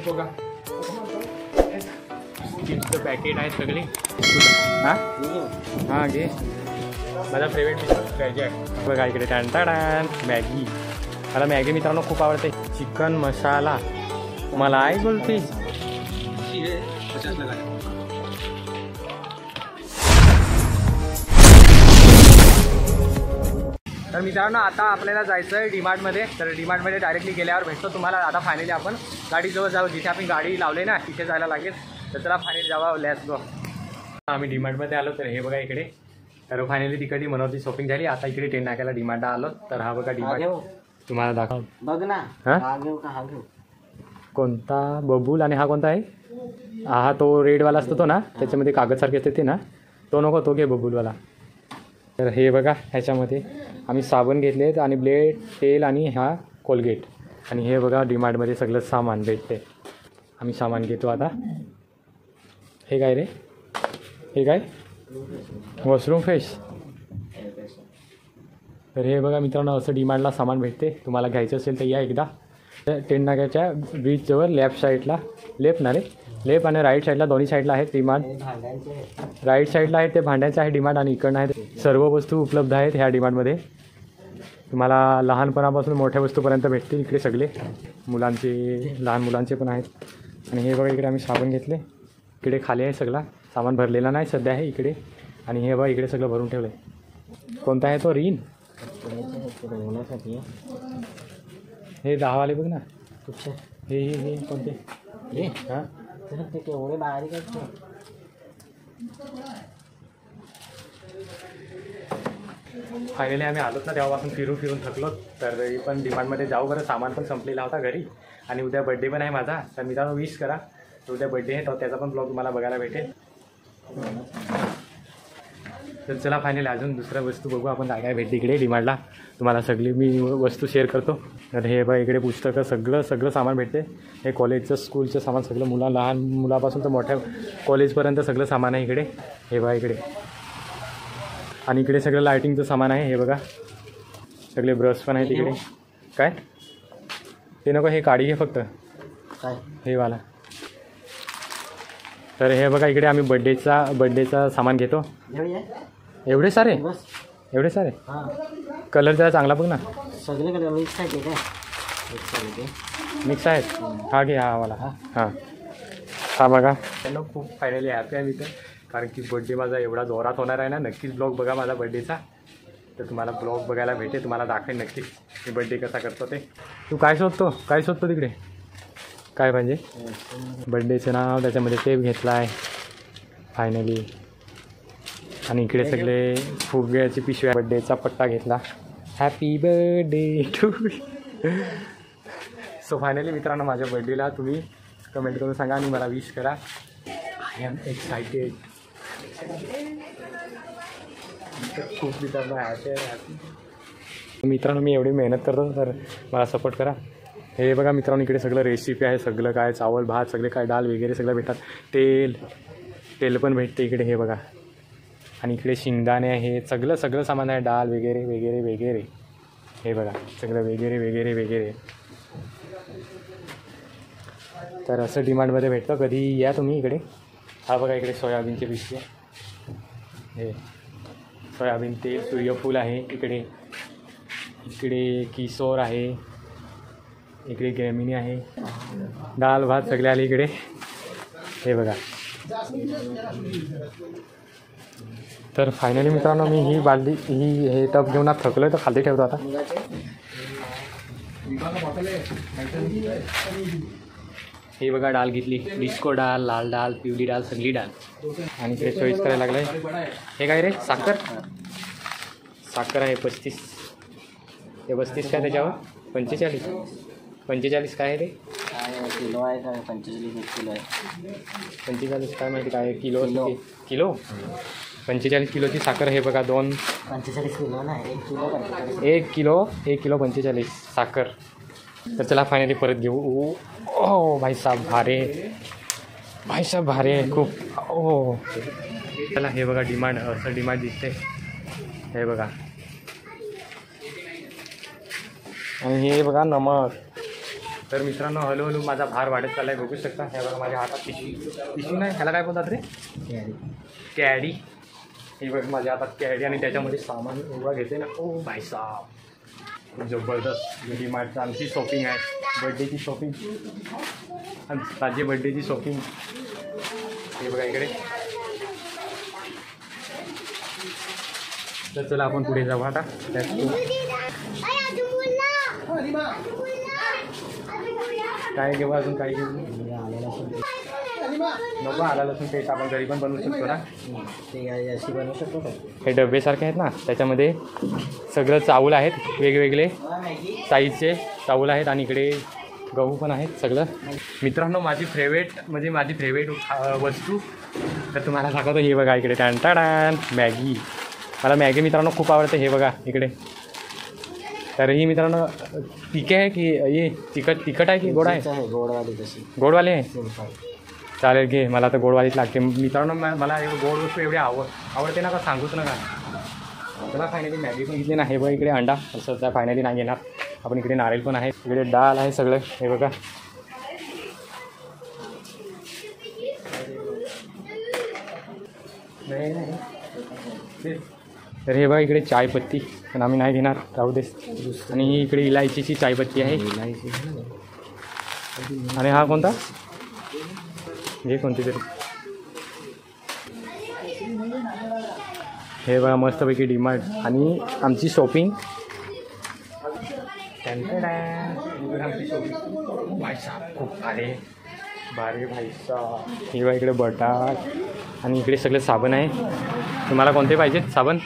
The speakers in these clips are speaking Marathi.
बघा चिप्सचं पॅकेट आहेत सगळे. हां हां घे. माझा फेवरेट डिश आहे बघा इकडे. Tan Maggi. मला मॅगी मित्रांनो खूप आवडते. चिकन मसाला मलाई कुल्फी. तर मित्रांनो आता आपल्याला जायचं आहे डीमार्टमध्ये. तर डीमार्टमध्ये डायरेक्टली गेल्यावर भेटतो तुम्हाला. आता फायनली आपण गाडीजवळ जाऊ, जिथे आपण गाडी लावली ना तिथे जायला लागेल. तर चला फायनली जावा. Let's go. आम्ही डीमार्टमध्ये आलो. तर हे बघा इकडे. तर फायनली तिकडे मनोरची शॉपिंग झाली. आता इकडे 10 नाक्याला डीमार्टला आलो. तर हा बघा डीमार्ट तुम्हाला दाखव. बघ ना. हा घेऊ का हा घेऊ? कोणता? बबूल. आणि हा कोणता आहे? हा तो रेडवाला असतो तो ना, त्याच्यामध्ये कागदसारखे असते ते ना, तो नको, तो घे बबूलवाला. तर हे बघा ह्याच्यामध्ये आम्ही साबण घेतलेत आणि ब्लेड, तेल आणि हा कोलगेट. आणि हे बघा डीमार्टमध्ये सगळं सामान भेटते. आम्ही सामान घेतो आता. हे काय रे? हे काय? Washroom fresh. तर हे बघा मित्रांनो असं डीमार्टला सामान भेटते. तुम्हाला घ्यायचं असेल तर या एकदा. 10 नाक्याच्या ब्रिजजवळ लेफ्ट साईडला, लेफ्ट ना रे, लेफ्ट आणि राईट साईडला दोन्ही साईडला आहेत डीमार्ट. राईट साईडला आहेत ते भांड्याचे आहे डीमार्ट आणि इकडनं आहेत सर्व वस्तू उपलब्ध आहेत ह्या डीमार्टमध्ये. तुम्हाला लहानपणापासून मोठ्या वस्तूपर्यंत भेटतील इकडे सगळे. मुलांचे, लहान मुलांचे पण आहेत. आणि हे बघा इकडे आम्ही साबण घेतले. इकडे खाली आहे सगळा सामान, भरलेला नाही सध्या आहे इकडे. आणि हे बघा इकडे सगळं भरून ठेवलं आहे. कोणता आहे तो? रीन. हे 10 वाले बघ ना. हे कोणते? हे हां ते केवढे बारीक आहेत. फायनली आम्ही आलोत ना तेव्हापासून फिरून थकलो. तर पण डिमांडमध्ये जाऊ बरं. सामान पण संपलेला होता घरी. आणि उद्या बड्डे पण आहे माझा. तर मी त्याला विश करा. तर उद्या बड्डे आहे, तर त्याचा पण ब्लॉग तुम्हाला बघायला भेटेल. तर चला फायनली अजून दुसऱ्या वस्तू बघू आपण काय काय भेटते इकडे डिमांडला. तुम्हाला सगळी मी वस्तू शेअर करतो. तर हे बघा इकडे पुस्तकं सगळं सामान भेटते. हे कॉलेजचं, स्कूलचं सामान सगळं. लहान मुलापासून तर मोठ्या कॉलेजपर्यंत सगळं सामान आहे इकडे. हे बघा इकडे. आणि इकडे सगळं लायटिंगचं सामान आहे. हे बघा सगळे ब्रश पण आहेत इकडे. काय ते नको, हे काढी घे फक्त. काय हे वाला. तर हे बघा इकडे आम्ही बड्डेचा सामान घेतो. एवढे सारे हां. कलर जरा चांगला बघ ना. सगळे कलर मिक्स आहेत काय? मिक्स आहेत. हा घे हा वाला. हां हा बघा. त्यांना खूप फायनली हॅपी आहे मी तर. कारण की बड्डे माझा एवढा जोरात होणार आहे ना. नक्कीच ब्लॉग बघा माझा बड्डेचा. तर तुम्हाला ब्लॉग बघायला भेटेल. तुम्हाला दाखवेन नक्कीच मी बड्डे कसा करतो ते. तू काय शोधतो तिकडे? काय पाहिजे? बड्डेचं नाव, त्याच्यामध्ये टेप घेतला आहे फायनली. आणि इकडे सगळे फुग्याची पिशव्या. बड्डेचा पट्टा घेतला. Happy birthday to. So finally मित्रांनो माझ्या बड्डेला तुम्ही कमेंट करून सांगा आणि मला विश करा. I am excited. खूप मित्रांनो हॅपी. मित्रांनो मी एवढी मेहनत करतो तर मला सपोर्ट करा. हे बघा मित्रांनो इकडे सगळं रेसिपी आहे. सगळं काय चावल भात सगळे काय डाळ वगैरे सगळं भेटतात. तेल पण भेटते इकडे. हे बघा. आणि इकडे शेंगदाणे आहे. सगळं सामान आहे. डाळ वगैरे. हे बघा सगळं वगैरे. तर असं डिमांडमध्ये भेटतं. कधी या तुम्ही इकडे. हा बघा इकडे सोयाबीनचे पिशवी आहे. हे सोयाबीन तेल, सूर्यफूल आहे इकडे किशोर आहे. इकडे ग्रॅमिनी आहे. डाळ भात सगळे आले इकडे. हे बघा. तर फायनली मित्रांनो मी ही बालदी हे टप घेऊन थकलो आहे तर खाली ठेवतो आता. हे बघा डाळ घेतली. डिस्को डाळ, लाल डाळ, पिवळी डाळ, सगळी डाळ. आणि इकडे चॉईस करायला लागलाय. हे काय रे? साखर आहे 35. हे 35 काय त्याच्यावर? 45 काय आहे रे? किलो आहे का? 45 किलो आहे. 45 काय माहिती काय किलो? 45 किलोची साखर. हे बघा 45 किलो ना. 1 किलो 45 साखर. तर चला फायनली परत घेऊ. ओ भाई साहब भारे खूप. ओ चला हे बघा असं डिमांड दिसते. हे बघा. आणि हे बघा नमक. तर मित्रांनो हळूहळू माझा भार वाढत चालला आहे, बघू शकता. हे बघा माझ्या हातात पिशवी नाही, ह्याला काय बोलतात रे, कॅडी. हे बघ माझ्या हातात कॅडी आणि त्याच्यामध्ये सामान एवढा घेते ना. ओ भाई साहब, खूप जबरदस्त डीमार्टचं आमची शॉपिंग आहे, बड्डेची शॉपिंग, माझी बड्डेची शॉपिंग. हे बघा इकडे. तर चला आपण पुढे जाऊ आता. काय घेऊ अजून, काय घेऊ? नको, आला लसूण पेस्ट आपण घरी पण बनवू शकतो ना. अशी बनवू शकतो का? हे डब्बेसारखे आहेत ना, त्याच्यामध्ये सगळं चावल आहेत, वेगवेगळे साईजचे चावल आहेत आणि इकडे गहू पण आहेत सगळं. मित्रांनो माझी फेवरेट वस्तू तर तुम्हाला दाखवतो. हे बघा इकडे टाण मॅगी. मला मॅगी मित्रांनो खूप आवडते. हे बघा इकडे. तर ही मित्रांनो तिखे आहे की ये तिखट आहे की गोड आहे? गोडवाली. तशी गोडवाली आहे. चालेल घे, मला तर गोडवालीच लागते मित्रांनो. मला गोड वस्तू एवढी आवडते ना, का सांगूच नका. चला फायनली मॅगी पण घेतली ना. हे बघा इकडे अंडा, असं फायनली नाही घेणार आपण. इकडे नारळ पण आहे, इकडे डाळ आहे सगळं. हे बघा तर हे बघा इकडे चायपत्ती, पण आम्ही नाही घेणार, राहू दे. आणि इकडे इलायचीची चायपत्ती आहे. आणि हा कोणता हे कोणती तरी. हे बघा मस्तपैकी डीमार्ट आणि आमची शॉपिंग. आमची शॉपिंग भाई साहब खूप भारी भाई साहब. हे बघा इकडे बटाट आणि इकडे सगळे साबण आहे. तुम्हाला कोणते पाहिजेत साबण?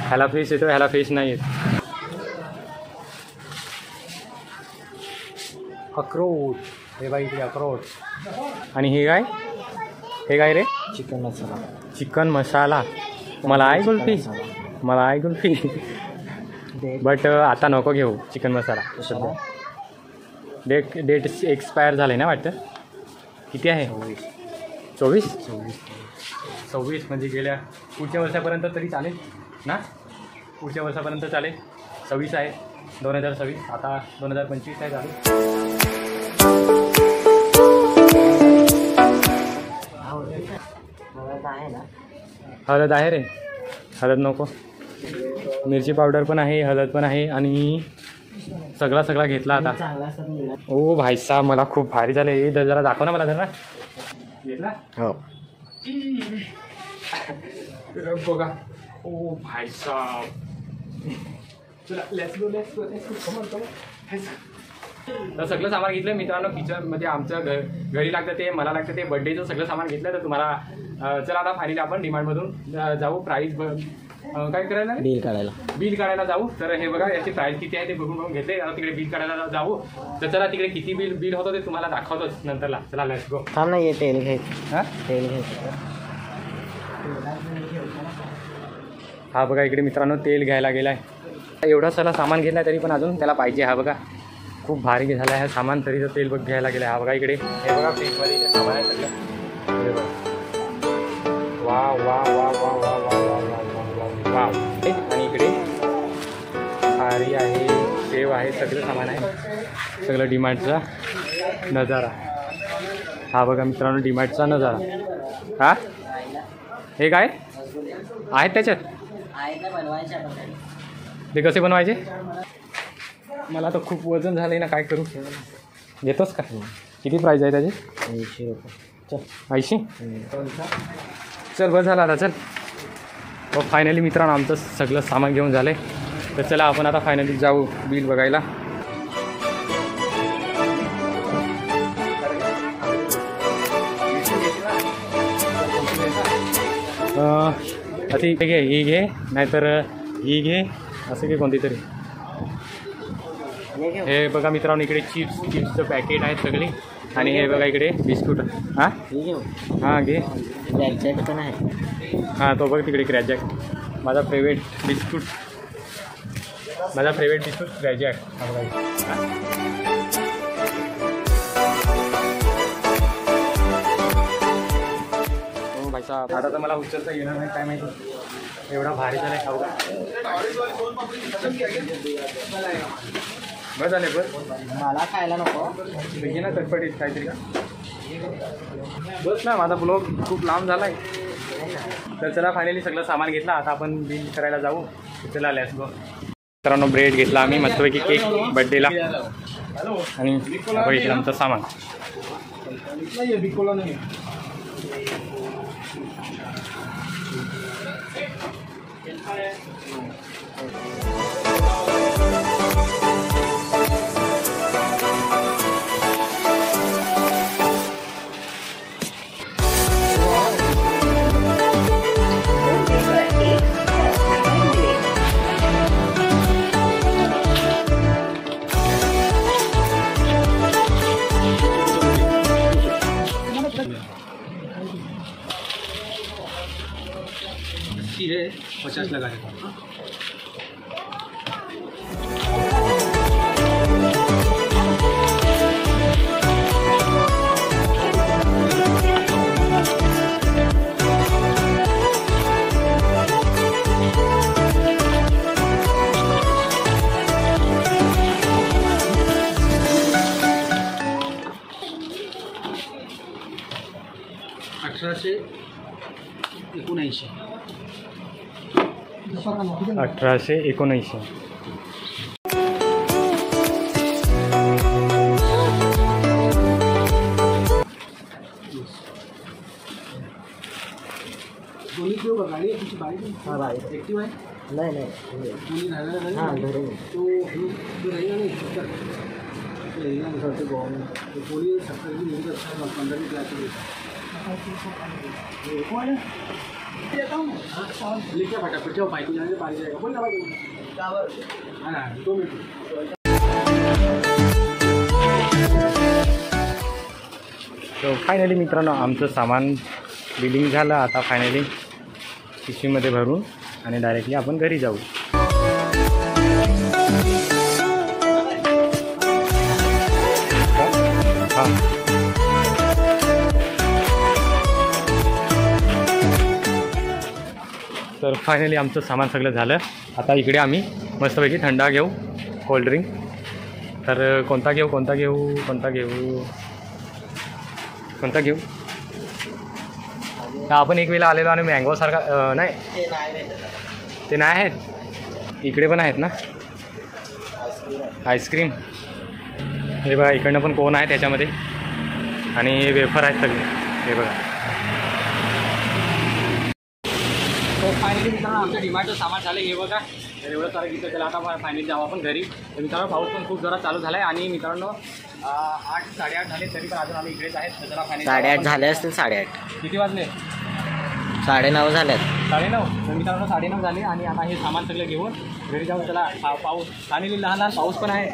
ह्याला फेस येतो, ह्याला फेस नाही येत. अक्रोट. हे बघा इकडे अक्रोट. आणि हे काय रे? चिकन मसाला. मला आहे कुल्फी. बट आता नको घेऊ चिकन मसाला सध्या. डेट एक्सपायर झाले ना वाटतं. किती आहे? 24 म्हणजे गेल्या पुढच्या वर्षापर्यंत तरी चालेल ना. पुढच्या वर्षापर्यंत चालेल. 26 आहे 2026. आता 2025 आहे चालू. हळद आहे रे, हळद नको. मिरची पावडर पण आहे, हळद पण आहे आणि सगळा घेतला आता. ओ भाई साहब मला खूप भारी झाले. हे जरा दाखव ना मला. जरा घेतला हो बघा. ओ भाई साहब चला लेट्स गो. तर सगळं सामान घेतलं मित्रांनो. किचनमध्ये आमचं घरी लागतं ते, मला लागतं ते, बड्डेचं सगळं सामान घेतलं. तर तुम्हाला चला आता फायनली आपण डीमार्टमधून जाऊ. प्राईस काय करायला, बिल काढायला जाऊ. तर हे बघा याची प्राईस किती आहे ते बघून घेतले. तिकडे बिल काढायला जाऊ. तर चला तिकडे किती बिल होतं ते तुम्हाला दाखवतोच नंतरला. चला लेट्स गो. थांब ना, ये तेल घ्यायचं. हां तेल घ्यायचं. हा बघा इकडे मित्रांनो तेल घ्यायला गेला आहे. एवढा सारा सामान घेतला तरी पण अजून त्याला पाहिजे. हा बघा खूप भारी झाला आहे सामान, तरी तर तेल घ्यायला गेला आहे. हा बघा इकडे. हे बघा फ्रीजमध्ये इथे सामान आहे सगळं. हे बघा वा वा वा वा वा वा वा वा वा. आणि इकडे खारी आहे, सेव आहे, सगळं सामान आहे. सगळं डीमार्टचा नजारा. हा बघा मित्रांनो डीमार्टचा नजारा. हा हे काय आहेत त्याच्यात? ते कसे बनवायचे? मला तर खूप वजन झालं आहे ना, काय करू? घेतोस का? किती प्राईज आहे त्याची? 80 रुपये. चल 80. चल बस झाला आता. चल फायनली मित्रांनो आमचं सगळं सामान घेऊन झालं आहे. तर चला आपण आता फायनली जाऊ बिल बघायला. ठीक आहे ही घे, नाहीतर ही घे, असं घे कोणती तरी. हे बघा मित्रांनो इकडे चिप्सचं पॅकेट आहेत सगळे. आणि हे बघा इकडे बिस्कुट. हां हां घे. क्रॅकजॅक पण आहे. हां तो बघ तिकडे क्रॅकजॅक. माझा फेवरेट बिस्कुट क्रॅकजॅक. हा बघा. भाई साहब आता तर मला उचलता येणार नाही, काय माहिती एवढा भारी झाला आहे. बस झाले बस मला खायला नको. घे ना चटपटीत काहीतरी का. बस ना, माझा ब्लॉग खूप लांब झाला आहे. तर चला फायनली सगळं सामान घेतलं. आता आपण बिल करायला जाऊ. चला लेट्स गो. मित्रांनो ब्रेड घेतला आम्ही मस्तपैकी केक बड्डेला आणि घेतलं आमचं सामान. है 50 लगा है. अठराशे 1879. दोन्ही देऊ का गाडी तुझी बाईक. हां बाईक ॲक्टिव्ह आहे. नाही नाही तुम्ही राहिला नाही. हां घरी तो राहिला नाही. कोणी सकाळी निघत असतात 15 क्लास लिखा फटाफट जाओ बाइक जाने पार जाएगा. बोल ना भाई. हां ना 2 मिनिट. सो फायनली मित्रांनो आमचं सामान बिलिंग झालं. आता फायनली पिशवीमध्ये भरून आणि डायरेक्टली आपण घरी जाऊ. हां तर फायनली आमचं सामान सगळं झालं. आता इकडे आम्ही मस्तपैकी थंडा घेऊ, कोल्ड्रिंक. तर कोणता घेऊ. तर आपण एक वेळेला आलेलो आणि मँगोसारखा नाही ते नाही आहेत. इकडे पण आहेत ना आईस्क्रीम. हे बघा इकडनं पण कोण आहे त्याच्यामध्ये आणि वेफर आहेत सगळे. हे बघा. तो फायनली मित्रांनो आमच्या डिमार्टचं सामान झालं. हे बघा तर एवढं सारं घेतलं. त्याला आता फायनली जाऊ आपण घरी. तर मित्रांनो पाऊस पण खूप जोरात चालू झाला आहे आणि मित्रांनो 8 साडेआठ झाले तरी पण अजून आम्ही इकडेच आहेत. तर त्याला फायनली 8:30 झाले असतील. 8:30 किती वाजले. 9:30 झाल्यात. 9:30. तर मित्रांनो 9:30 झाले आणि आता हे सामान सगळं घेऊन घरी जाऊन त्याला पाऊस फायनली लहान पाऊस पण आहे.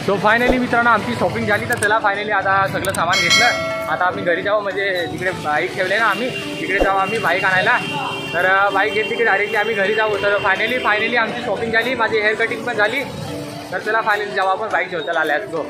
सो फायनली मित्रांनो आमची शॉपिंग झाली. तर त्याला फायनली आता सगळं सामान घेतलं. आता आम्ही घरी जाऊ. म्हणजे तिकडे बाईक ठेवले ना आम्ही तिकडे जाऊ आम्ही बाईक आणायला. तर बाईक घेतली की डायरेक्टली आम्ही घरी जाऊ. तर फायनली आमची शॉपिंग झाली. माझी हेअर कटिंग पण झाली. तर त्याला फायनली जाऊ आपण बाईक घेऊ. त्याला लेट्स गो.